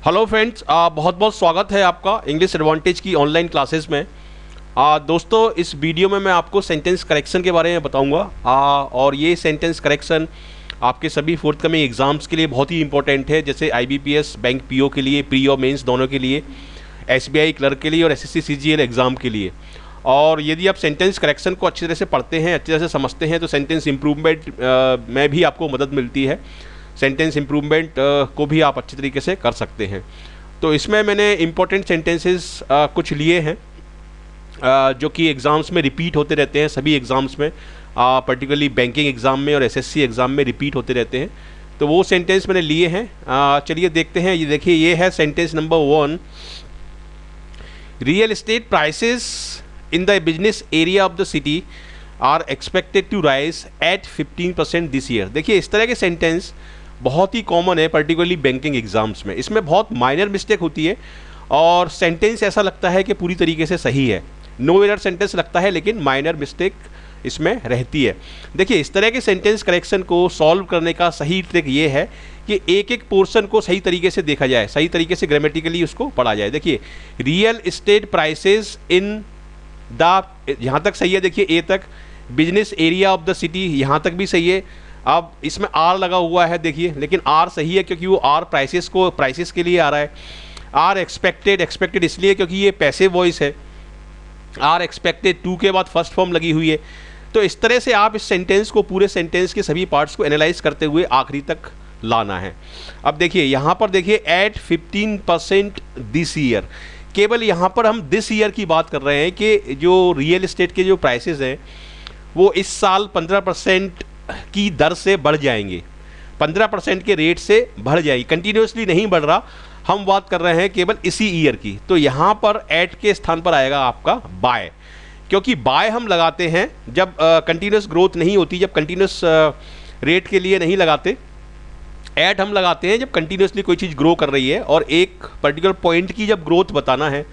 Hello friends, बहुत बहुत स्वागत है आपका इंग्लिश एडवांटेज की ऑनलाइन क्लासेस में। दोस्तों, इस वीडियो में मैं आपको सेंटेंस करेक्शन के बारे में बताऊंगा। और ये सेंटेंस करेक्शन आपके सभी फोर्थकमिंग एग्ज़ाम्स के लिए बहुत ही इंपॉर्टेंट है, जैसे आईबीपीएस, बैंक पीओ के लिए, प्री और मेंस दोनों के लिए, एसबीआई क्लर्क के लिए और एसएससी सीजीएल एग्ज़ाम के लिए। और यदि आप सेंटेंस करेक्शन को अच्छी तरह से पढ़ते हैं, अच्छी तरह से समझते हैं, तो सेंटेंस इम्प्रूवमेंट में भी आपको मदद मिलती है। सेंटेंस इम्प्रूवमेंट को भी आप अच्छी तरीके से कर सकते हैं। तो इसमें मैंने इम्पोर्टेंट सेंटेंसेस कुछ लिए हैं जो कि एग्ज़ाम्स में रिपीट होते रहते हैं, सभी एग्ज़ाम्स में, पर्टिकुलरली बैंकिंग एग्ज़ाम में और एसएससी एग्ज़ाम में रिपीट होते रहते हैं। तो वो सेंटेंस मैंने लिए हैं। चलिए देखते हैं। ये देखिए, ये है sentence number 1। Real estate prices in the business area of the city are expected to rise at 15% this year. देखिए, इस तरह के सेंटेंस बहुत ही कॉमन है, पर्टिकुलरली बैंकिंग एग्जाम्स में। इसमें बहुत माइनर मिस्टेक होती है और सेंटेंस ऐसा लगता है कि पूरी तरीके से सही है, नो एरर सेंटेंस लगता है, लेकिन माइनर मिस्टेक इसमें रहती है। देखिए, इस तरह के सेंटेंस करेक्शन को सॉल्व करने का सही ट्रिक ये है कि एक एक पोर्शन को सही तरीके से देखा जाए, सही तरीके से ग्रामेटिकली उसको पढ़ा जाए। देखिए, real estate prices in the, यहाँ तक सही है, देखिए ए तक। Business area of the city, यहाँ तक भी सही है। अब इसमें आर लगा हुआ है, देखिए, लेकिन आर सही है क्योंकि वो आर प्राइसेस के लिए आ रहा है। आर एक्सपेक्टेड इसलिए क्योंकि ये पैसिव वॉइस है। आर एक्सपेक्टेड, टू के बाद फर्स्ट फॉर्म लगी हुई है। तो इस तरह से आप इस सेंटेंस को, पूरे सेंटेंस के सभी पार्ट्स को एनालाइज करते हुए आखिरी तक लाना है। अब देखिए, यहाँ पर देखिए, एट 15% दिस ईयर। केवल यहाँ पर हम दिस ईयर की बात कर रहे हैं कि जो रियल एस्टेट के जो प्राइसेस हैं वो इस साल 15% की दर से बढ़ जाएंगे, 15% के रेट से बढ़ जाएगी, कंटिन्यूसली नहीं बढ़ रहा। हम बात कर रहे हैं केवल इसी ईयर की। तो यहाँ पर एट के स्थान पर आएगा आपका बाय, क्योंकि बाय हम लगाते हैं जब कंटिन्यूस ग्रोथ नहीं होती, जब कंटिन्यूस रेट के लिए नहीं लगाते। एट हम लगाते हैं जब कंटिन्यूसली कोई चीज़ ग्रो कर रही है और एक पर्टिकुलर पॉइंट की जब ग्रोथ बताना है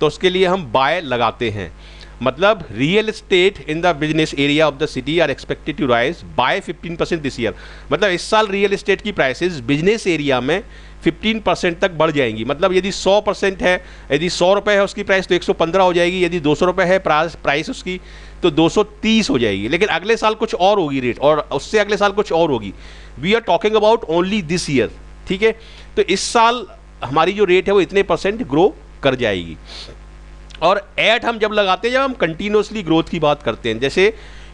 तो उसके लिए हम बाय लगाते हैं। मतलब real estate in the business area of the city are expected to rise by 15% this year. मतलब इस साल रियल एस्टेट की प्राइसेस बिजनेस एरिया में 15% तक बढ़ जाएंगी। मतलब यदि 100% है, यदि 100 रुपये है उसकी प्राइस, तो 115 हो जाएगी। यदि 200 रुपये है प्राइस उसकी, तो 230 हो जाएगी। लेकिन अगले साल कुछ और होगी रेट, और उससे अगले साल कुछ और होगी। We are talking about only this year, ठीक है। तो इस साल हमारी जो रेट है वो इतने % ग्रो कर जाएगी। और एट हम जब लगाते हैं जब हम कंटिन्यूसली ग्रोथ की बात करते हैं, जैसे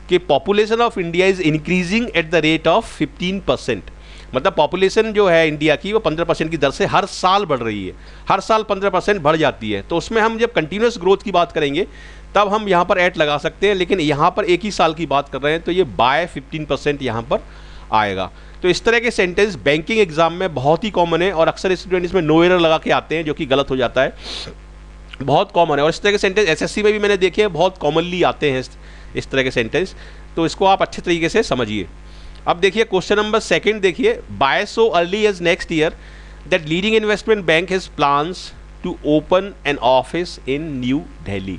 कि population of India is increasing at the rate of 15%। मतलब पॉपुलेशन जो है इंडिया की वो 15% की दर से हर साल बढ़ रही है, हर साल 15% बढ़ जाती है। तो उसमें हम जब कंटिन्यूस ग्रोथ की बात करेंगे तब हम यहाँ पर एट लगा सकते हैं, लेकिन यहाँ पर एक ही साल की बात कर रहे हैं तो ये बाय 15% यहाँ पर आएगा। तो इस तरह के सेंटेंस बैंकिंग एग्जाम में बहुत ही कॉमन है और अक्सर स्टूडेंट इसमें नो एरर लगा के आते हैं, जो कि गलत हो जाता है, बहुत कॉमन है। और इस तरह के सेंटेंस एसएससी में भी मैंने देखे हैं, बहुत कॉमनली आते हैं इस तरह के सेंटेंस। तो इसको आप अच्छे तरीके से समझिए। अब देखिए, क्वेश्चन नंबर 2 देखिए, by so early as next year that leading investment bank has plans to open an office in new Delhi.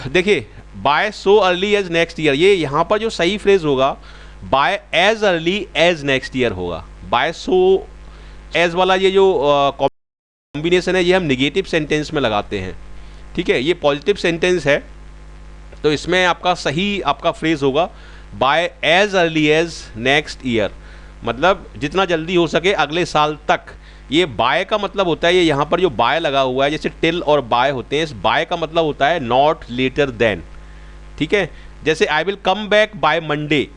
देखिए, by so early as next year, ये यहाँ पर जो सही फ्रेज होगा by as early as next year होगा। By so as वाला ये जो कॉम्बिनेशन है ये हम निगेटिव सेंटेंस में लगाते हैं, ठीक है। ये पॉजिटिव सेंटेंस है तो इसमें आपका सही आपका फ्रेज होगा by as early as next year. मतलब जितना जल्दी हो सके अगले साल तक। ये बाय का मतलब होता है, ये यहाँ पर जो बाय लगा हुआ है, जैसे टिल और बाय होते हैं, इस बाय का मतलब होता है नॉट लेटर देन, ठीक है। जैसे I will come back by Monday,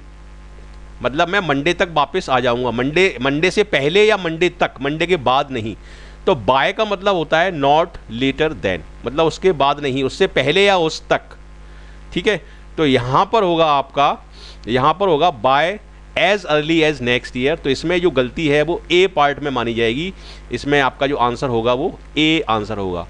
मतलब मैं मंडे तक वापस आ जाऊँगा। मंडे से पहले या मंडे तक, मंडे के बाद नहीं। तो बाय का मतलब होता है नॉट लेटर देन, मतलब उसके बाद नहीं, उससे पहले या उस तक, ठीक है। तो यहाँ पर होगा आपका, यहाँ पर होगा by as early as next year. तो इसमें जो गलती है वो ए पार्ट में मानी जाएगी। इसमें आपका जो आंसर होगा वो ए आंसर होगा,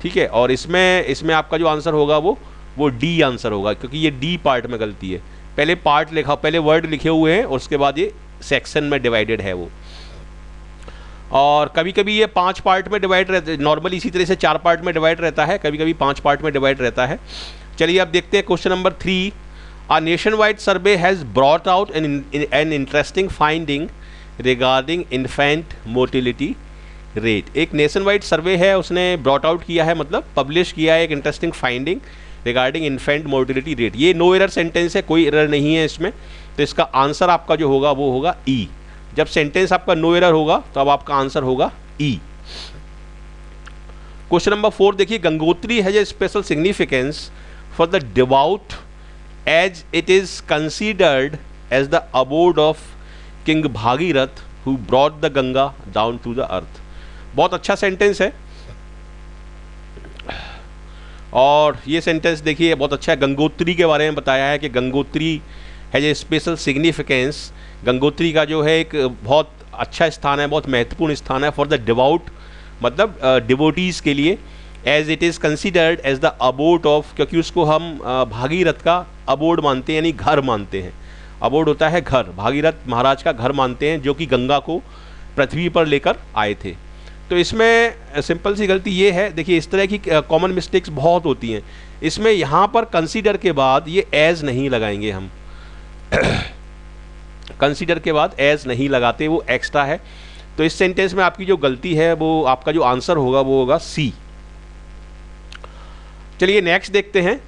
ठीक है। और इसमें आपका जो आंसर होगा वो डी आंसर होगा, क्योंकि ये डी पार्ट में गलती है। पहले पार्ट लिखा, पहले वर्ड लिखे हुए हैं और उसके बाद ये सेक्शन में डिवाइडेड है वो। और कभी कभी ये 5 पार्ट में डिवाइड रहता है, नॉर्मली इसी तरह से 4 पार्ट में डिवाइड रहता है, कभी कभी 5 पार्ट में डिवाइड रहता है। चलिए अब देखते हैं question number 3। A nation wide survey has brought out an interesting finding regarding infant mortality rate. एक नेशन वाइड सर्वे है, उसने ब्रॉट आउट किया है, मतलब पब्लिश किया है एक interesting finding regarding infant mortality rate. ये नो एरर सेंटेंस है, कोई एरर नहीं है इसमें, तो इसका आंसर आपका जो होगा वो होगा ई। जब सेंटेंस आपका नो एरर होगा तो अब आपका आंसर होगा ई। क्वेश्चन नंबर 4 देखिए, Gangotri has a special significance for the devout as it is considered as the abode of king Bhagirath who brought the Ganga down to the earth. बहुत अच्छा सेंटेंस है और ये सेंटेंस देखिए बहुत अच्छा है। गंगोत्री के बारे में बताया है कि Gangotri has a special significance. Gangotri का जो है एक बहुत अच्छा स्थान है, बहुत महत्वपूर्ण स्थान है फॉर द डिवाउट, मतलब डिवोटीज़ के लिए। As it is considered as the abode of, क्योंकि उसको हम भागीरथ का अबोर्ड मानते हैं, यानी घर मानते हैं। अबोर्ड होता है घर, भागीरथ महाराज का घर मानते हैं, जो कि गंगा को पृथ्वी पर लेकर आए थे। तो इसमें सिंपल सी गलती ये है, देखिए इस तरह की कॉमन मिस्टेक्स बहुत होती हैं। इसमें यहाँ पर कंसीडर के बाद ये एज नहीं लगाएंगे हम कंसीडर के बाद एज नहीं लगाते, वो एक्स्ट्रा है। तो इस सेंटेंस में आपकी जो गलती है वो आपका जो आंसर होगा वो होगा सी। चलिए नेक्स्ट देखते हैं।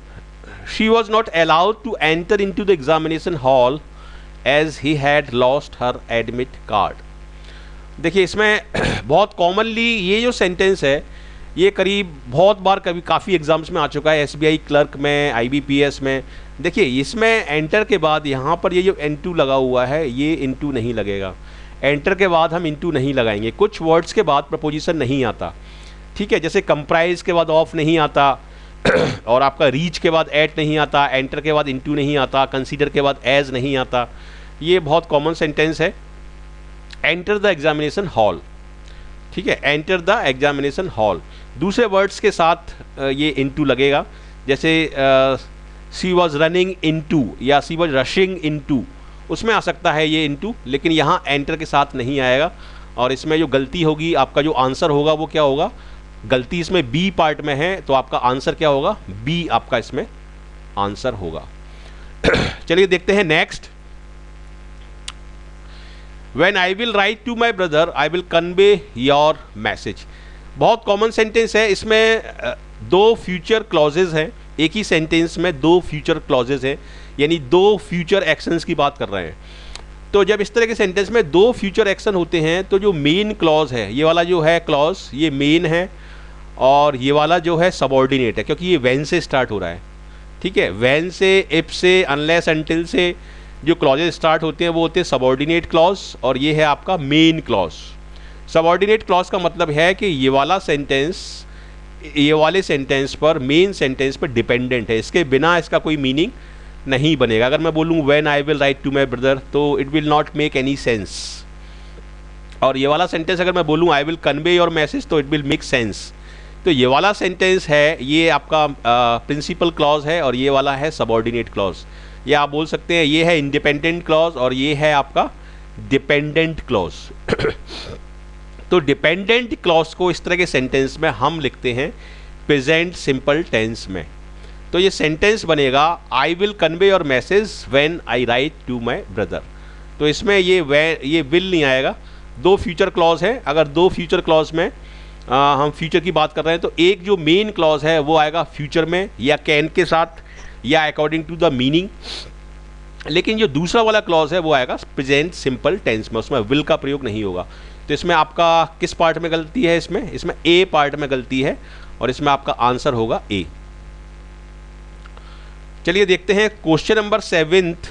She was not allowed to enter into the examination hall as he had lost her admit card. देखिए इसमें बहुत कॉमनली ये जो सेंटेंस है ये करीब बहुत बार कभी काफ़ी एग्जाम्स में आ चुका है, एसबीआई क्लर्क में, आईबीपीएस में। देखिए इसमें एंटर के बाद यहाँ पर ये जो इनटू लगा हुआ है ये इनटू नहीं लगेगा। एंटर के बाद हम इनटू नहीं लगाएंगे। कुछ वर्ड्स के बाद प्रपोजिशन नहीं आता, ठीक है, जैसे कंप्राइज के बाद ऑफ नहीं आता और आपका रीच के बाद एट नहीं आता, एंटर के बाद इनटू नहीं आता, कंसीडर के बाद एज नहीं आता। ये बहुत कॉमन सेंटेंस है। एंटर द एग्जामिनेशन हॉल, ठीक है, एंटर द एग्जामिनेशन हॉल। दूसरे वर्ड्स के साथ ये इनटू लगेगा, जैसे सी वॉज रनिंग इनटू या सी वॉज रशिंग इनटू, उसमें आ सकता है ये इनटू, लेकिन यहाँ एंटर के साथ नहीं आएगा। और इसमें जो गलती होगी, आपका जो आंसर होगा वो क्या होगा, गलती इसमें बी पार्ट में है, तो आपका आंसर क्या होगा, बी आपका इसमें आंसर होगा। चलिए देखते हैं next. When I will write to my brother, I will convey your message। बहुत कॉमन सेंटेंस है। इसमें दो फ्यूचर क्लॉजेज हैं, एक ही सेंटेंस में दो फ्यूचर क्लॉजेज हैं, यानी दो फ्यूचर एक्शंस की बात कर रहे हैं। तो जब इस तरह के सेंटेंस में दो फ्यूचर एक्शन होते हैं तो जो मेन क्लॉज है, ये वाला जो है क्लॉज, ये मेन है, और ये वाला जो है सबऑर्डिनेट है, क्योंकि ये व्हेन से स्टार्ट हो रहा है, ठीक है। व्हेन से, इफ से, अनलेस, अनटिल से जो क्लॉजेज स्टार्ट होते हैं वो होते हैं सबऑर्डिनेट क्लॉज, और ये है आपका मेन क्लॉज। सबऑर्डिनेट क्लॉज का मतलब है कि ये वाला सेंटेंस ये वाले सेंटेंस पर, मेन सेंटेंस पर डिपेंडेंट है, इसके बिना इसका कोई मीनिंग नहीं बनेगा। अगर मैं बोलूँ when I will write to my brother, तो it will not make any sense. और ये वाला सेंटेंस अगर मैं बोलूँ I will convey your message, तो इट विल मेक सेंस। तो ये वाला सेंटेंस है, ये आपका प्रिंसिपल क्लॉज है, और ये वाला है सबऑर्डिनेट क्लॉज। या आप बोल सकते हैं ये है इंडिपेंडेंट क्लॉज और ये है आपका डिपेंडेंट क्लॉज। तो डिपेंडेंट क्लॉज को इस तरह के सेंटेंस में हम लिखते हैं प्रेजेंट सिंपल टेंस में। तो ये सेंटेंस बनेगा I will convey your message when I write to my brother. तो इसमें ये विल नहीं आएगा, दो फ्यूचर क्लॉज है। अगर दो फ्यूचर क्लॉज में हम फ्यूचर की बात कर रहे हैं तो एक जो मेन क्लॉज है वो आएगा फ्यूचर में या कैन के साथ या अकॉर्डिंग टू द मीनिंग, लेकिन जो दूसरा वाला क्लॉज है वो आएगा प्रेजेंट सिंपल टेंस में, उसमें विल का प्रयोग नहीं होगा। तो इसमें आपका किस पार्ट में गलती है, इसमें ए पार्ट में गलती है, और इसमें आपका आंसर होगा ए। चलिए देखते हैं question number 7।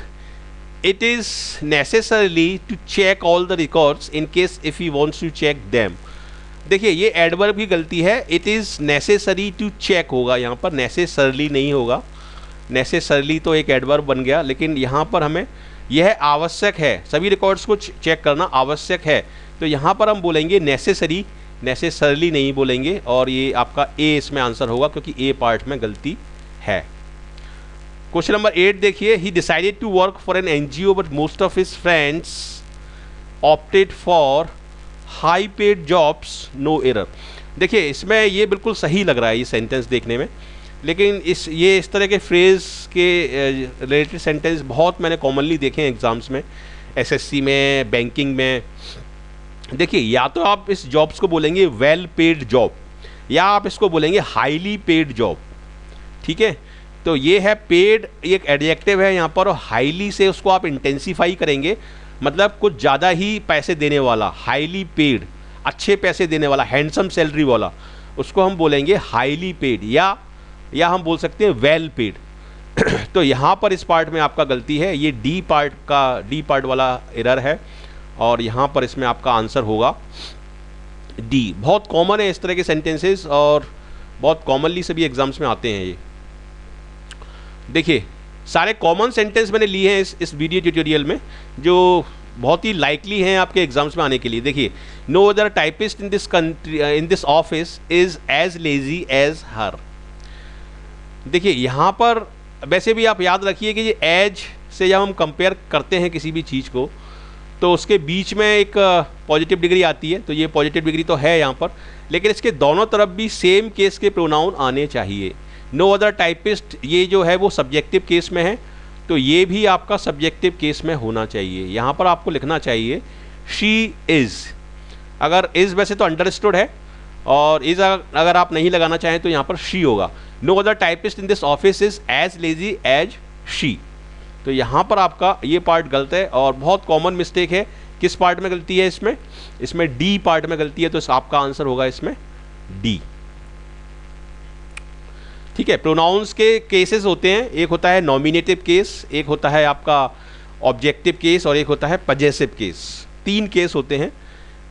It is necessarily to check all the records in case if you wants to check them. देखिए ये एडवर्ब की गलती है, it is necessary to check होगा, यहाँ पर नेसेसरली नहीं होगा। नेसेसरली तो एक एडवर्ब बन गया, लेकिन यहाँ पर हमें यह आवश्यक है, सभी रिकॉर्ड्स को चेक करना आवश्यक है। तो यहाँ पर हम बोलेंगे नेसेसरी, नेसेसरली नहीं बोलेंगे, और ये आपका ए इसमें आंसर होगा क्योंकि ए पार्ट में गलती है। क्वेश्चन नंबर 8 देखिए। He decided to work for an NGO but most of his friends opted for high paid jobs, no error. देखिए इसमें ये बिल्कुल सही लग रहा है ये सेंटेंस देखने में, लेकिन इस तरह के फ्रेज़ के रिलेटेड सेंटेंस बहुत मैंने कॉमनली देखे हैं एग्ज़ाम्स में, एसएससी में, बैंकिंग में, देखिए, या तो आप इस जॉब्स को बोलेंगे वेल पेड जॉब, या आप इसको बोलेंगे हाईली पेड जॉब। ठीक है, तो ये है पेड, एक एडजेक्टिव है यहाँ पर, और हाईली से उसको आप इंटेंसीफाई करेंगे, मतलब कुछ ज़्यादा ही पैसे देने वाला, हाईली पेड, अच्छे पैसे देने वाला, हैंडसम सैलरी वाला, उसको हम बोलेंगे हाईली पेड, या हम बोल सकते हैं वेल पेड। तो यहाँ पर इस पार्ट में आपका गलती है, ये डी पार्ट वाला एरर है, और यहाँ पर इसमें आपका आंसर होगा डी। बहुत कॉमन है इस तरह के सेंटेंसेस, और बहुत कॉमनली सभी एग्जाम्स में आते हैं ये। देखिए, सारे कॉमन सेंटेंस मैंने लिए हैं इस वीडियो ट्यूटोरियल में, जो बहुत ही लाइकली हैं आपके एग्जाम्स में आने के लिए। देखिए, no other typist in this office is as lazy as her. देखिए, यहाँ पर वैसे भी आप याद रखिए कि ये एज से जब हम कंपेयर करते हैं किसी भी चीज़ को, तो उसके बीच में एक पॉजिटिव डिग्री आती है, तो ये पॉजिटिव डिग्री तो है यहाँ पर, लेकिन इसके दोनों तरफ भी सेम केस के प्रोनाउन आने चाहिए। नो अदर टाइपिस्ट, ये जो है वो सब्जेक्टिव केस में है, तो ये भी आपका सब्जेक्टिव केस में होना चाहिए। यहाँ पर आपको लिखना चाहिए शी इज़। अगर इज़ वैसे तो अंडरस्टूड है, और इज़ अगर आप नहीं लगाना चाहें तो यहाँ पर शी होगा। No other typist in this office is as lazy as she. तो यहाँ पर आपका ये पार्ट गलत है, और बहुत कॉमन मिस्टेक है। किस पार्ट में गलती है इसमें डी पार्ट में गलती है, तो आपका आंसर होगा इसमें डी। ठीक है, प्रोनाउंस के केसेस होते हैं, एक होता है नॉमिनेटिव केस, एक होता है आपका ऑब्जेक्टिव केस, और एक होता है पजेसिव केस। 3 केस होते हैं,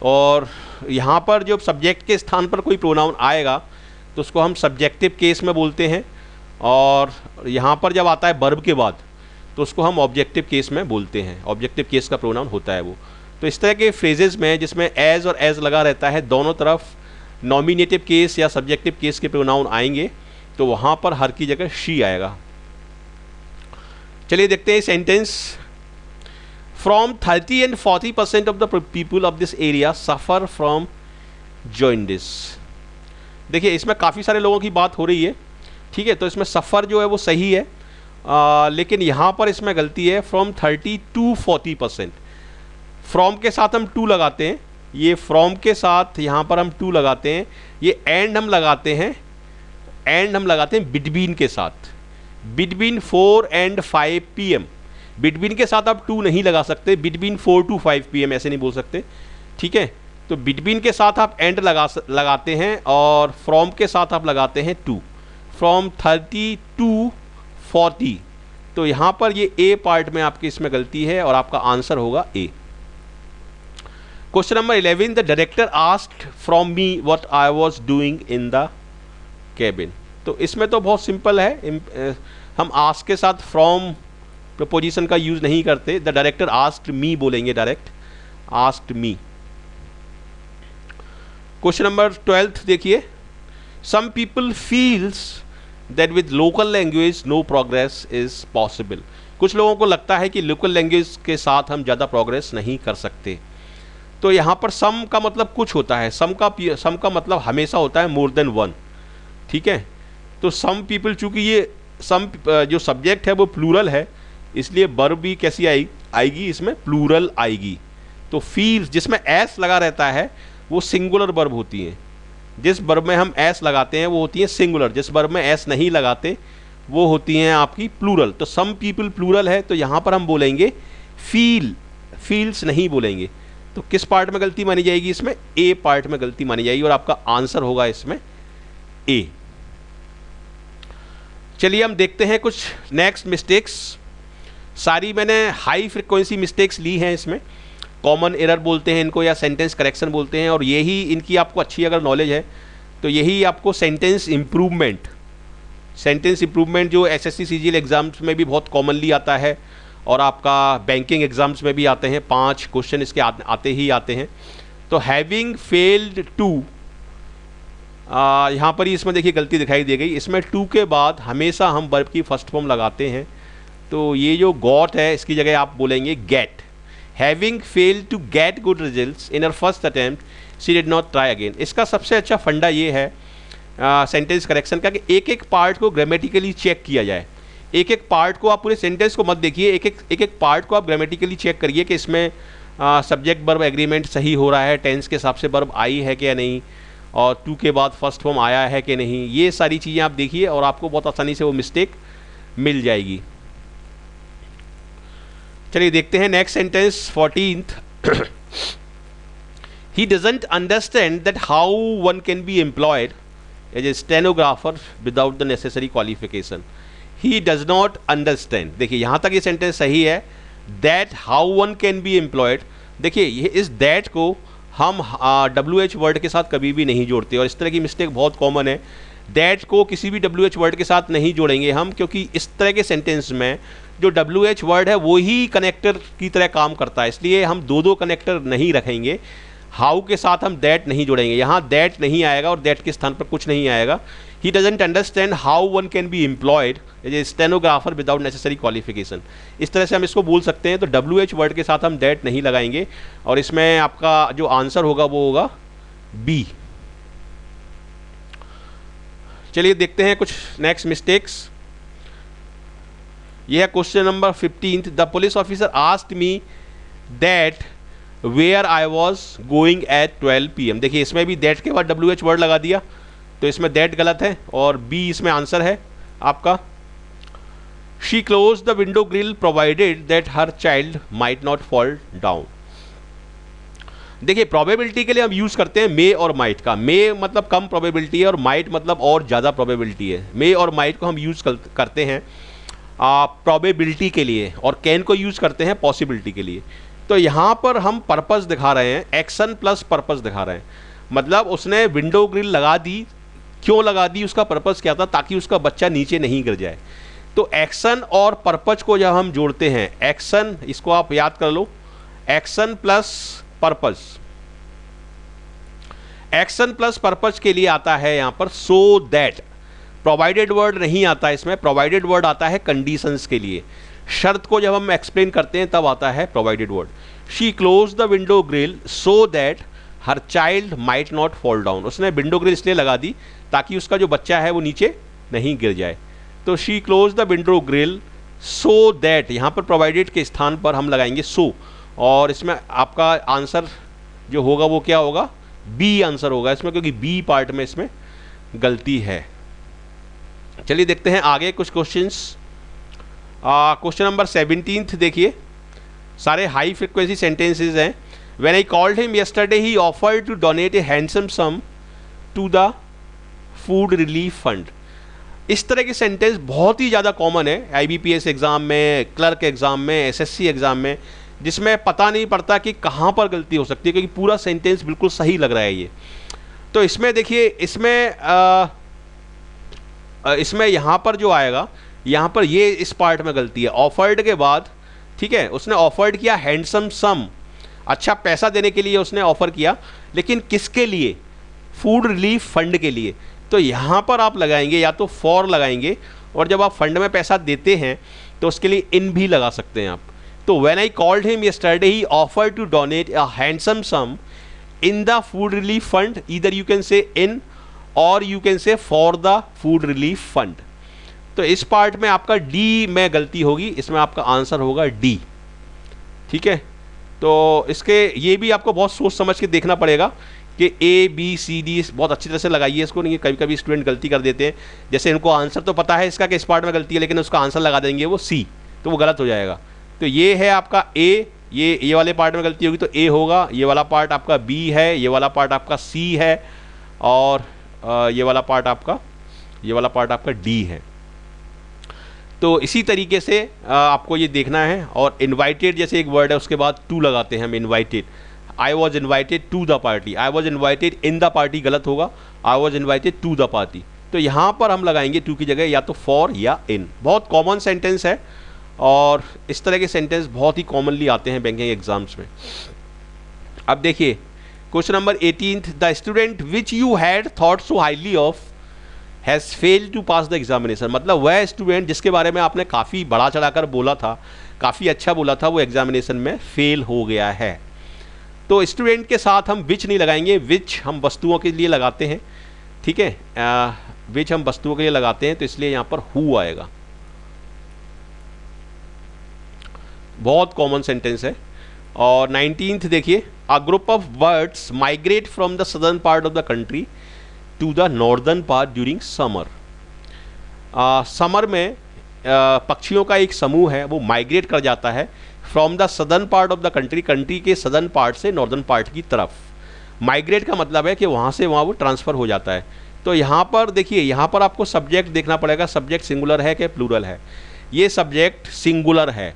और यहाँ पर जो सब्जेक्ट के स्थान पर कोई प्रोनाउन आएगा तो उसको हम सब्जेक्टिव केस में बोलते हैं, और यहाँ पर जब आता है वर्ब के बाद तो उसको हम ऑब्जेक्टिव केस में बोलते हैं। ऑब्जेक्टिव केस का प्रोनाउन होता है वो। तो इस तरह के फ्रेजेस में जिसमें एज और एज लगा रहता है, दोनों तरफ नॉमिनेटिव केस या सब्जेक्टिव केस के प्रोनाउन आएंगे, तो वहाँ पर हर की जगह शी आएगा। चलिए देखते हैं sentence. From 30 and 40% of the people of this area suffer from jaundice. देखिए, इसमें काफ़ी सारे लोगों की बात हो रही है। ठीक है, तो इसमें सफ़र जो है वो सही है, लेकिन यहाँ पर इसमें गलती है। फ्रॉम 30 to 40%, फ्रॉम के साथ हम टू लगाते हैं, ये फ्रॉम के साथ यहाँ पर हम टू लगाते हैं, ये एंड हम लगाते हैं, बिटवीन के साथ, बिटवीन 4 and 5 PM। बिटवीन के साथ आप टू नहीं लगा सकते, बिटवीन 4 to 5 PM ऐसे नहीं बोल सकते। ठीक है, तो बिटवीन के साथ आप एंड लगाते हैं, और फ्रॉम के साथ आप लगाते हैं टू। फ्रॉम 30 to 40, तो यहाँ पर ये ए पार्ट में आपकी इसमें गलती है, और आपका आंसर होगा A. Question number 11, the director asked from me what I was doing in the cabin. तो इसमें तो बहुत सिंपल है, हम आस्क के साथ फ्रॉम प्रपोजिशन का यूज नहीं करते। द डायरेक्टर आस्क्ड मी बोलेंगे, direct asked me. Question number 12 देखिए, some people feels that with local language no progress is possible. कुछ लोगों को लगता है कि लोकल लैंग्वेज के साथ हम ज़्यादा प्रोग्रेस नहीं कर सकते। तो यहाँ पर सम का मतलब कुछ होता है, सम का मतलब हमेशा होता है मोर देन वन। ठीक है, तो सम पीपल, चूँकि ये सम जो सब्जेक्ट है वो प्लूरल है, इसलिए वर्ब भी कैसी आएगी इसमें, प्लूरल आएगी। तो फील्स जिसमें एस लगा रहता है वो सिंगुलर वर्ब होती हैं। जिस वर्ब में हम एस लगाते हैं वो होती है सिंगुलर, जिस वर्ब में एस नहीं लगाते वो होती हैं आपकी प्लूरल। तो सम पीपल प्लूरल है, तो यहाँ पर हम बोलेंगे फील्स नहीं बोलेंगे। तो किस पार्ट में गलती मानी जाएगी इसमें, ए पार्ट में गलती मानी जाएगी, और आपका आंसर होगा इसमें ए। चलिए हम देखते हैं कुछ नेक्स्ट मिस्टेक्स। सारी मैंने हाई फ्रिक्वेंसी मिस्टेक्स ली हैं इसमें, कॉमन एरर बोलते हैं इनको, या सेंटेंस करेक्शन बोलते हैं, और यही इनकी आपको अच्छी अगर नॉलेज है तो यही आपको सेंटेंस इम्प्रूवमेंट जो एसएससी सीजीएल एग्जाम्स में भी बहुत कॉमनली आता है, और आपका बैंकिंग एग्जाम्स में भी आते हैं। 5 क्वेश्चन इसके आते हैं। तो हैविंग फेल्ड टू, यहाँ पर ही इसमें देखिए गलती दिखाई दी गई। इसमें टू के बाद हमेशा हम वर्ब की फर्स्ट फॉर्म लगाते हैं, तो ये जो गॉट है इसकी जगह आप बोलेंगे get. Having failed to get good results in her first attempt she did not try again. इसका सबसे अच्छा फंडा ये है सेंटेंस करेक्शन का, कि एक एक पार्ट को ग्रामेटिकली चेक किया जाए। एक एक पार्ट को आप पूरे सेंटेंस को मत देखिए, एक एक पार्ट को आप ग्रामेटिकली चेक करिए कि इसमें सब्जेक्ट वर्ब एग्रीमेंट सही हो रहा है, टेंस के हिसाब से वर्ब आई है क्या नहीं, और टू के बाद फर्स्ट फॉर्म आया है कि नहीं, ये सारी चीज़ें आप देखिए और आपको बहुत आसानी से वो मिस्टेक मिल जाएगी। चलिए देखते हैं next sentence 14th। He doesn't understand that how one can be employed as a stenographer without the necessary qualification. He does not understand. देखिए यहाँ तक ये सेंटेंस सही है। That how one can be employed, देखिए ये इस that को हम WH वर्ड के साथ कभी भी नहीं जोड़ते, और इस तरह की मिस्टेक बहुत कॉमन है। that को किसी भी WH वर्ड के साथ नहीं जोड़ेंगे हम, क्योंकि इस तरह के सेंटेंस में जो WH वर्ड है वो ही कनेक्टर की तरह काम करता है, इसलिए हम दो कनेक्टर नहीं रखेंगे। हाउ के साथ हम दैट नहीं जोड़ेंगे, यहाँ दैट नहीं आएगा और दैट के स्थान पर कुछ नहीं आएगा। He doesn't understand how one can be employed as a stenographer without necessary qualification, इस तरह से हम इसको बोल सकते हैं। तो WH वर्ड के साथ हम दैट नहीं लगाएंगे, और इसमें आपका जो आंसर होगा वो होगा बी। चलिए देखते हैं कुछ नेक्स्ट मिस्टेक्स। यह है question number 15th। The police officer asked me that where I was going at 12 PM। देखिए इसमें भी दैट के बाद WH वर्ड लगा दिया, तो इसमें दैट गलत है और बी इसमें आंसर है आपका। She close the window grill provided that her child might not fall down. देखिए प्रोबेबिलिटी के लिए हम यूज करते हैं मे और माइट का। मे मतलब कम प्रोबेबिलिटी है और माइट मतलब और ज़्यादा प्रोबेबिलिटी है। मे और माइट को हम यूज करते हैं प्रोबेबिलिटी के लिए, और कैन को यूज करते हैं पॉसिबिलिटी के लिए। तो यहाँ पर हम पर्पस दिखा रहे हैं, एक्शन प्लस पर्पस दिखा रहे हैं। मतलब उसने विंडो ग्रिल लगा दी, क्यों लगा दी, उसका पर्पस क्या था, ताकि उसका बच्चा नीचे नहीं गिर जाए। तो एक्शन और पर्पस को जब हम जोड़ते हैं, एक्शन, इसको आप याद कर लो, action plus purpose, action plus purpose के लिए आता है यहाँ पर सो दैट। प्रोवाइडेड वर्ड नहीं आता है इसमें, प्रोवाइडेड वर्ड आता है कंडीशंस के लिए। शर्त को जब हम एक्सप्लेन करते हैं तब आता है provided word. She close the window grill so that her child might not fall down. उसने विंडो ग्रिल इसलिए लगा दी ताकि उसका जो बच्चा है वो नीचे नहीं गिर जाए। तो she close the window grill so that, यहाँ पर प्रोवाइडेड के स्थान पर हम लगाएंगे सो, और इसमें आपका आंसर जो होगा वो क्या होगा, बी आंसर होगा इसमें, क्योंकि बी पार्ट में इसमें गलती है। चलिए देखते हैं आगे कुछ क्वेश्चंस। क्वेश्चन नंबर 17th देखिए, सारे हाई फ्रिक्वेंसी सेंटेंसेज हैं। When I called him yesterday he offered to donate a handsome sum to the food relief fund. इस तरह के सेंटेंस बहुत ही ज़्यादा कॉमन है IBPS एग्ज़ाम में, क्लर्क एग्ज़ाम में, SSC एग्ज़ाम में, जिसमें पता नहीं पड़ता कि कहाँ पर गलती हो सकती है, क्योंकि पूरा सेंटेंस बिल्कुल सही लग रहा है ये। तो इसमें देखिए, इसमें यहाँ पर जो आएगा, यहाँ पर ये इस पार्ट में गलती है। ऑफर्ड के बाद, ठीक है, उसने ऑफर्ड किया हैंडसम सम, अच्छा पैसा देने के लिए उसने ऑफर किया, लेकिन किसके लिए, फूड रिलीफ फंड के लिए। तो यहाँ पर आप लगाएंगे या तो फॉर लगाएंगे, और जब आप फंड में पैसा देते हैं तो उसके लिए इन भी लगा सकते हैं आप। तो when I called him yesterday he offered to donate a handsome sum in the food relief fund, either you can say in और you can say for the food relief fund. तो इस पार्ट में आपका D में गलती होगी, इसमें आपका आंसर होगा डी। ठीक है, तो इसके ये भी आपको बहुत सोच समझ के देखना पड़ेगा कि ABCD बहुत अच्छी तरह से लगाइए इसको, नहीं कभी कभी स्टूडेंट गलती कर देते हैं। जैसे इनको आंसर तो पता है इसका कि इस पार्ट में गलती है, लेकिन उसका आंसर लगा देंगे वो C, तो वो गलत हो जाएगा। तो ये है आपका A, ये वाले पार्ट में गलती होगी तो A होगा, ये वाला पार्ट आपका B है, ये वाला पार्ट आपका C है, और ये वाला पार्ट आपका D है। तो इसी तरीके से आपको ये देखना है। और इनवाइटेड जैसे एक वर्ड है उसके बाद टू लगाते हैं हम, invited. I was invited to the party, I was invited in the party गलत होगा, I was invited to the party. तो यहाँ पर हम लगाएंगे टू की जगह या तो फॉर या इन। बहुत कॉमन सेंटेंस है, और इस तरह के सेंटेंस बहुत ही कॉमनली आते हैं बैंकिंग एग्जाम्स में। अब देखिए question number 18th, the student which you had thought so highly of has failed to pass the examination. मतलब वह स्टूडेंट जिसके बारे में आपने काफ़ी बड़ा चढ़ाकर बोला था, काफ़ी अच्छा बोला था, वो एग्जामिनेशन में फेल हो गया है। तो स्टूडेंट के साथ हम विच नहीं लगाएंगे, विच हम वस्तुओं के लिए लगाते हैं। ठीक है, विच हम वस्तुओं के लिए लगाते हैं, तो इसलिए यहाँ पर हु आएगा। बहुत कॉमन सेंटेंस है। और 19th देखिए, a group of birds migrate from the southern part of the country to the northern part during summer. Summer में पक्षियों का एक समूह है वो माइग्रेट कर जाता है from the southern part of the country, country के सदर्न पार्ट से नॉर्दर्न पार्ट की तरफ। माइग्रेट का मतलब है कि वहाँ से वहाँ वो ट्रांसफ़र हो जाता है। तो यहाँ पर देखिए, यहाँ पर आपको सब्जेक्ट देखना पड़ेगा, सब्जेक्ट सिंगुलर है कि प्लूरल है। ये सब्जेक्ट सिंगुलर है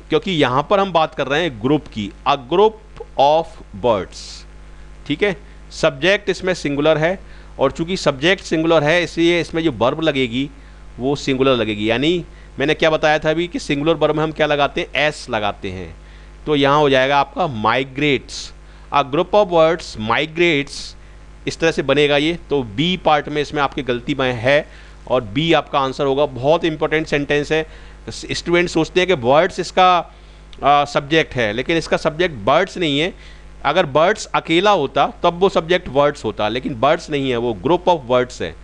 क्योंकि यहाँ पर हम बात कर रहे हैं ग्रुप की, अ ग्रुप ऑफ बर्ड्स। ठीक है, सब्जेक्ट इसमें सिंगुलर है और चूंकि सब्जेक्ट सिंगुलर है इसलिए इसमें जो वर्ब लगेगी वो सिंगुलर लगेगी। यानी मैंने क्या बताया था अभी कि सिंगुलर वर्ब में हम क्या लगाते हैं, एस लगाते हैं। तो यहाँ हो जाएगा आपका migrates, a group of birds migrates, इस तरह से बनेगा ये। तो बी पार्ट में इसमें आपकी गलती में है और बी आपका आंसर होगा। बहुत इंपॉर्टेंट सेंटेंस है। स्टूडेंट सोचते हैं कि बर्ड्स इसका सब्जेक्ट है, लेकिन इसका सब्जेक्ट बर्ड्स नहीं है। अगर बर्ड्स अकेला होता तब वो सब्जेक्ट बर्ड्स होता, लेकिन बर्ड्स नहीं है, वो ग्रुप ऑफ बर्ड्स है।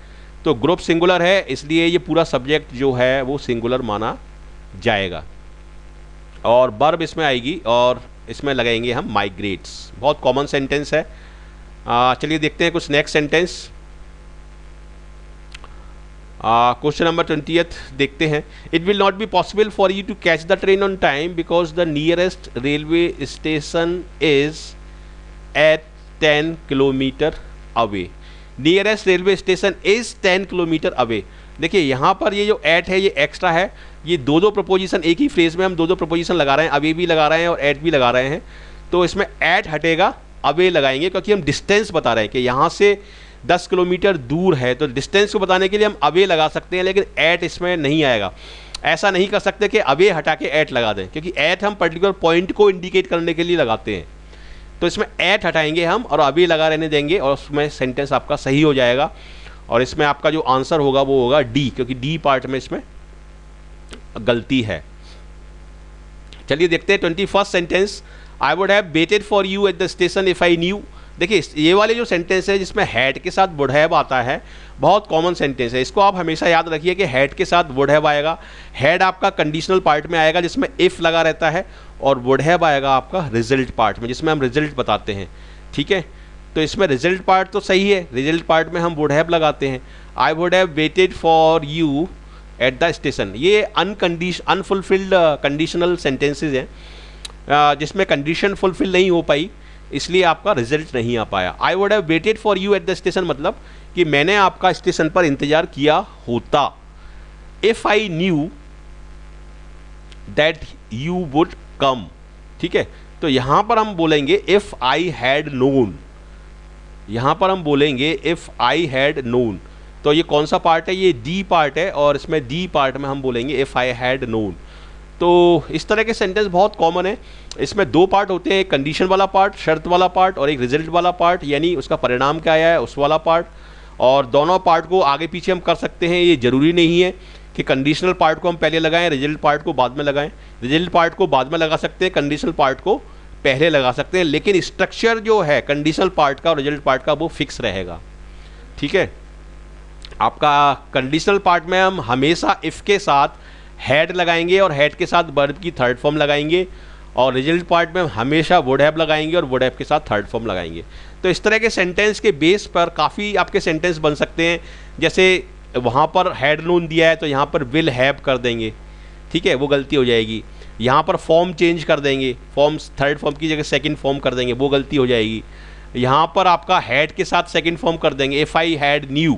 तो ग्रुप सिंगुलर है इसलिए ये पूरा सब्जेक्ट जो है वो सिंगुलर माना जाएगा और वर्ब इसमें आएगी और इसमें लगाएंगे हम माइग्रेट्स। बहुत कॉमन सेंटेंस है। चलिए देखते हैं कुछ next sentence. Question number 20th देखते हैं। It will not be possible for you to catch the train on time because the nearest railway station is at 10 kilometre away. Nearest railway station is 10 kilometre away. देखिए यहाँ पर ये जो eight है ये extra है। ये दो प्रपोजिशन एक ही फ्रेज में हम दो प्रपोजिशन लगा रहे हैं, अवे भी लगा रहे हैं और एट भी लगा रहे हैं। तो इसमें एट हटेगा, अवे लगाएंगे क्योंकि हम डिस्टेंस बता रहे हैं कि यहाँ से 10 किलोमीटर दूर है। तो डिस्टेंस को बताने के लिए हम अवे लगा सकते हैं, लेकिन एट इसमें नहीं आएगा। ऐसा नहीं कर सकते कि अवे हटा के एट लगा दें, क्योंकि एट हम पर्टिकुलर पॉइंट को इंडिकेट करने के लिए लगाते हैं। तो इसमें एट हटाएंगे हम और अवे लगा रहने देंगे और उसमें सेंटेंस आपका सही हो जाएगा। और इसमें आपका जो आंसर होगा वो होगा डी, क्योंकि डी पार्ट में इसमें गलती है। चलिए देखते हैं 21st sentence. I would have waited for you at the station if I knew. देखिए ये वाले जो सेंटेंस है जिसमें हैड के साथ वुड हैव आता है, बहुत कॉमन सेंटेंस है। इसको आप हमेशा याद रखिए कि हैड के साथ वुड हैव आएगा। हैड आपका कंडीशनल पार्ट में आएगा जिसमें इफ लगा रहता है, और वुड हैव आएगा आपका रिजल्ट पार्ट में जिसमें हम रिजल्ट बताते हैं। ठीक है, तो इसमें रिजल्ट पार्ट तो सही है, रिजल्ट पार्ट में हम वुड हैव लगाते हैं। I would have waited for you at the station. ये अनफुलफिल्ड कंडीशनल सेंटेंसेज हैं जिसमें कंडीशन फुलफिल नहीं हो पाई, इसलिए आपका रिजल्ट नहीं आ पाया। I would have waited for you at the station मतलब कि मैंने आपका स्टेशन पर इंतजार किया होता। If I knew that you would come. ठीक है, तो यहां पर हम बोलेंगे इफ आई हैड नोन। यहां पर हम बोलेंगे इफ आई हैड नोन। तो ये कौन सा पार्ट है, ये डी पार्ट है और इसमें डी पार्ट में हम बोलेंगे इफ आई हैड नोन। तो इस तरह के सेंटेंस बहुत कॉमन है। इसमें दो पार्ट होते हैं, एक कंडीशन वाला पार्ट, शर्त वाला पार्ट, और एक रिजल्ट वाला पार्ट, यानी उसका परिणाम क्या आया है उस वाला पार्ट। और दोनों पार्ट को आगे पीछे हम कर सकते हैं। ये जरूरी नहीं है कि कंडीशनल पार्ट को हम पहले लगाएं, रिजल्ट पार्ट को बाद में लगाएं। रिजल्ट पार्ट को बाद में लगा सकते हैं, कंडीशनल पार्ट को पहले लगा सकते हैं, लेकिन स्ट्रक्चर जो है कंडीशनल पार्ट का और रिजल्ट पार्ट का वो फिक्स रहेगा। ठीक है, आपका कंडीशनल पार्ट में हम हमेशा इफ के साथ हैड लगाएंगे और हैड के साथ वर्ब की थर्ड फॉर्म लगाएंगे, और रिजल्ट पार्ट में हम हमेशा वुड हैव लगाएंगे और वुड हैव के साथ थर्ड फॉर्म लगाएंगे। तो इस तरह के सेंटेंस के बेस पर काफ़ी आपके सेंटेंस बन सकते हैं। जैसे वहाँ पर हैड नोन दिया है तो यहाँ पर विल हैव कर देंगे। ठीक है, वो गलती हो जाएगी। यहाँ पर फॉर्म चेंज कर देंगे, फॉर्म्स थर्ड फॉर्म की जगह सेकंड फॉर्म कर देंगे, वो गलती हो जाएगी। यहाँ पर आपका हैड के साथ सेकंड फॉर्म कर देंगे, इफ़ आई हैड न्यू,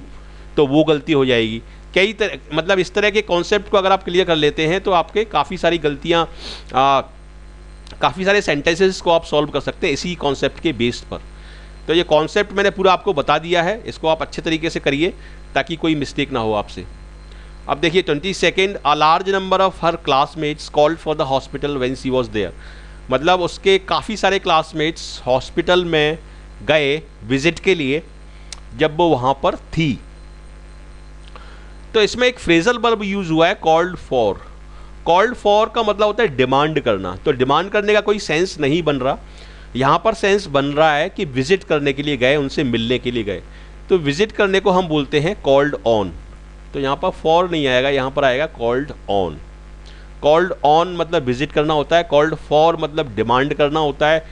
तो वो गलती हो जाएगी। कई तरह मतलब इस तरह के कॉन्सेप्ट को अगर आप क्लियर कर लेते हैं तो आपके काफ़ी सारी गलतियाँ, काफ़ी सारे सेंटेंसेस को आप सॉल्व कर सकते हैं इसी कॉन्सेप्ट के बेस पर। तो ये कॉन्सेप्ट मैंने पूरा आपको बता दिया है, इसको आप अच्छे तरीके से करिए ताकि कोई मिस्टेक ना हो आपसे। अब देखिए 22nd, a large number of her classmates called for the hospital when she was there. मतलब उसके काफ़ी सारे क्लासमेट्स हॉस्पिटल में गए विजिट के लिए जब वो वहाँ पर थी। तो इसमें एक फ्रेजल वर्ब यूज हुआ है कॉल्ड फॉर। कॉल्ड फॉर का मतलब होता है डिमांड करना। तो डिमांड करने का कोई सेंस नहीं बन रहा, यहाँ पर सेंस बन रहा है कि विजिट करने के लिए गए, उनसे मिलने के लिए गए। तो विजिट करने को हम बोलते हैं कॉल्ड ऑन। तो यहाँ पर फॉर नहीं आएगा, यहाँ पर आएगा कॉल्ड ऑन। कॉल्ड ऑन मतलब विजिट करना होता है, कॉल्ड फॉर मतलब डिमांड करना होता है,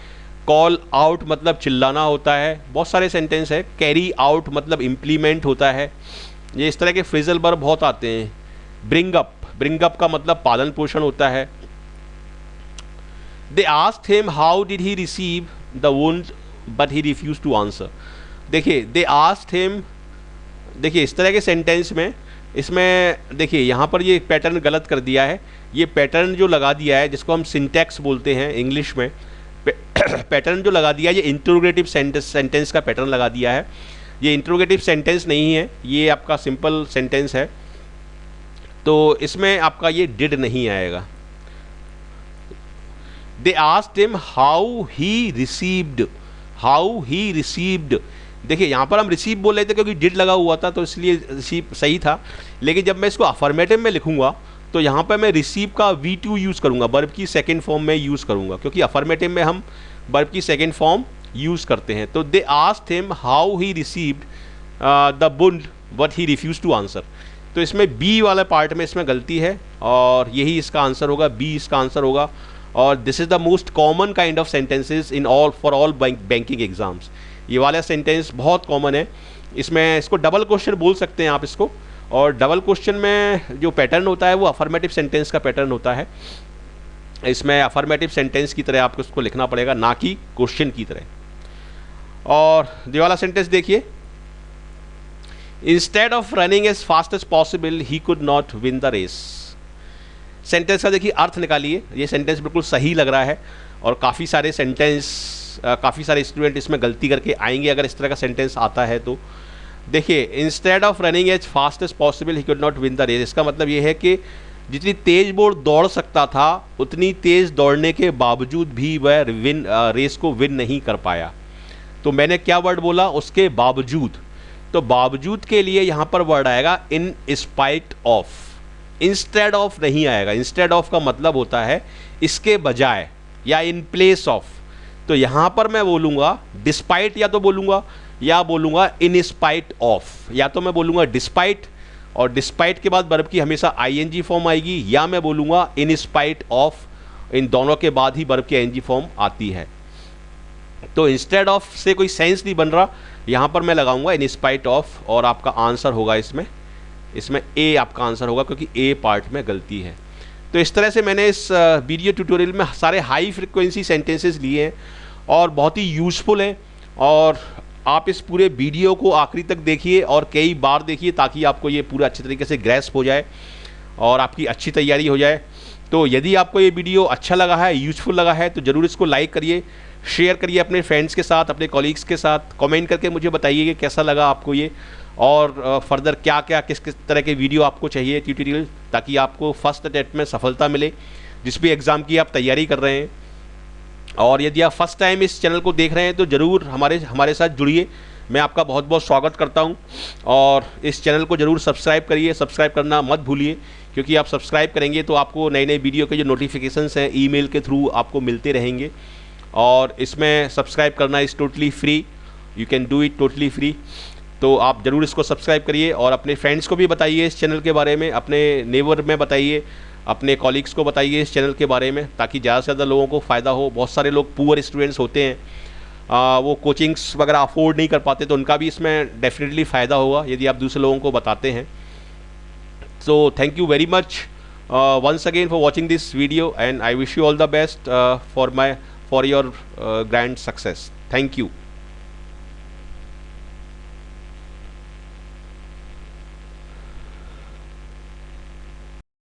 कॉल आउट मतलब चिल्लाना होता है, बहुत सारे सेंटेंस है। कैरी आउट मतलब इम्प्लीमेंट होता है। ये इस तरह के फ्रेजल वर्ब बहुत आते हैं। ब्रिंग अप का मतलब पालन पोषण होता है। They asked him how did he receive the wound but he refuse to answer. देखिए दे आस्क्ड हिम, देखिए इस तरह के सेंटेंस में, इसमें देखिए यहाँ पर ये पैटर्न गलत कर दिया है। ये पैटर्न जो लगा दिया है, जिसको हम सिंटैक्स बोलते हैं इंग्लिश में, पैटर्न जो लगा दिया है, ये इंटरोगेटिव सेंटेंस का पैटर्न लगा दिया है। ये इंटरोगेटिव सेंटेंस नहीं है, ये आपका सिंपल सेंटेंस है, तो इसमें आपका ये डिड नहीं आएगा। दे asked him how he received. देखिए यहाँ पर हम रिसीव बोल रहे थे क्योंकि डिड लगा हुआ था, तो इसलिए रिसीव सही था। लेकिन जब मैं इसको अफर्मेटिव में लिखूंगा तो यहाँ पर मैं रिसीव का V2 यूज़ करूँगा, वर्ब की सेकेंड फॉर्म में यूज़ करूँगा, क्योंकि अफर्मेटिव में हम वर्ब की सेकेंड फॉर्म यूज़ करते हैं। तो they asked him how he received the wound but he refuse to answer. तो इसमें बी वाला पार्ट में इसमें गलती है और यही इसका आंसर होगा, बी इसका आंसर होगा। और this is the most common kind of sentences in for all banking exams. ये वाला सेंटेंस बहुत कॉमन है। इसमें इसको डबल क्वेश्चन बोल सकते हैं आप इसको, और डबल क्वेश्चन में जो पैटर्न होता है वो अफर्मेटिव सेंटेंस का पैटर्न होता है। इसमें अफर्मेटिव सेंटेंस की तरह आपको इसको लिखना पड़ेगा, ना कि क्वेश्चन की तरह। और ये वाला सेंटेंस देखिए, instead of running as fast as possible he could not win the race. Sentence का देखिए अर्थ निकालिए। ये सेंटेंस बिल्कुल सही लग रहा है और काफ़ी सारे स्टूडेंट इसमें गलती करके आएंगे अगर इस तरह का सेंटेंस आता है तो। देखिए instead of running as fast as possible he could not win the race, इसका मतलब ये है कि जितनी तेज वो दौड़ सकता था उतनी तेज दौड़ने के बावजूद भी वह रेस को विन नहीं कर पाया। तो मैंने क्या वर्ड बोला, उसके बावजूद। तो बावजूद के लिए यहाँ पर वर्ड आएगा in spite of, instead of नहीं आएगा। इंस्टेड ऑफ का मतलब होता है इसके बजाय या इन प्लेस ऑफ। तो यहाँ पर मैं बोलूँगा डिस्पाइट, या बोलूँगा इन स्पाइट ऑफ, या तो मैं बोलूँगा डिस्पाइट, और डिस्पाइट के बाद वर्ब की हमेशा ING फॉर्म आएगी, या मैं बोलूँगा इन स्पाइट ऑफ। इन दोनों के बाद ही वर्ब की ING फॉर्म आती है। तो इंस्टेड ऑफ से कोई सेंस नहीं बन रहा, यहाँ पर मैं लगाऊंगा इन स्पाइट ऑफ, और आपका आंसर होगा इसमें ए आपका आंसर होगा, क्योंकि ए पार्ट में गलती है। तो इस तरह से मैंने इस वीडियो ट्यूटोरियल में सारे हाई फ्रिक्वेंसी सेंटेंसेस लिए हैं और बहुत ही यूज़फुल हैं। और आप इस पूरे वीडियो को आखिरी तक देखिए और कई बार देखिए, ताकि आपको ये पूरा अच्छी तरीके से ग्रैस्प हो जाए और आपकी अच्छी तैयारी हो जाए। तो यदि आपको ये वीडियो अच्छा लगा है, यूज़फुल लगा है, तो ज़रूर इसको लाइक करिए, शेयर करिए अपने फ्रेंड्स के साथ, अपने कॉलीग्स के साथ। कमेंट करके मुझे बताइए कि कैसा लगा आपको ये, और फर्दर क्या क्या किस किस तरह के वीडियो आपको चाहिए ट्यूटोरियल, ताकि आपको फर्स्ट अटेम्प्ट में सफलता मिले जिस भी एग्ज़ाम की आप तैयारी कर रहे हैं। और यदि आप फर्स्ट टाइम इस चैनल को देख रहे हैं तो ज़रूर हमारे साथ जुड़िए। मैं आपका बहुत बहुत स्वागत करता हूं, और इस चैनल को ज़रूर सब्सक्राइब करिए, सब्सक्राइब करना मत भूलिए, क्योंकि आप सब्सक्राइब करेंगे तो आपको नए नए वीडियो के जो नोटिफिकेशंस हैं ईमेल के थ्रू आपको मिलते रहेंगे। और इसमें सब्सक्राइब करना is totally free, you can do it totally free. तो आप ज़रूर इसको सब्सक्राइब करिए और अपने फ्रेंड्स को भी बताइए इस चैनल के बारे में, अपने नेबर में बताइए, अपने कॉलीग्स को बताइए इस चैनल के बारे में, ताकि ज़्यादा से ज़्यादा लोगों को फ़ायदा हो। बहुत सारे लोग पुअर स्टूडेंट्स होते हैं, वो कोचिंग्स वगैरह अफोर्ड नहीं कर पाते, तो उनका भी इसमें डेफिनेटली फ़ायदा होगा यदि आप दूसरे लोगों को बताते हैं। So thank you very much once again for watching this video, and I wish you all the best for your grand success. Thank you.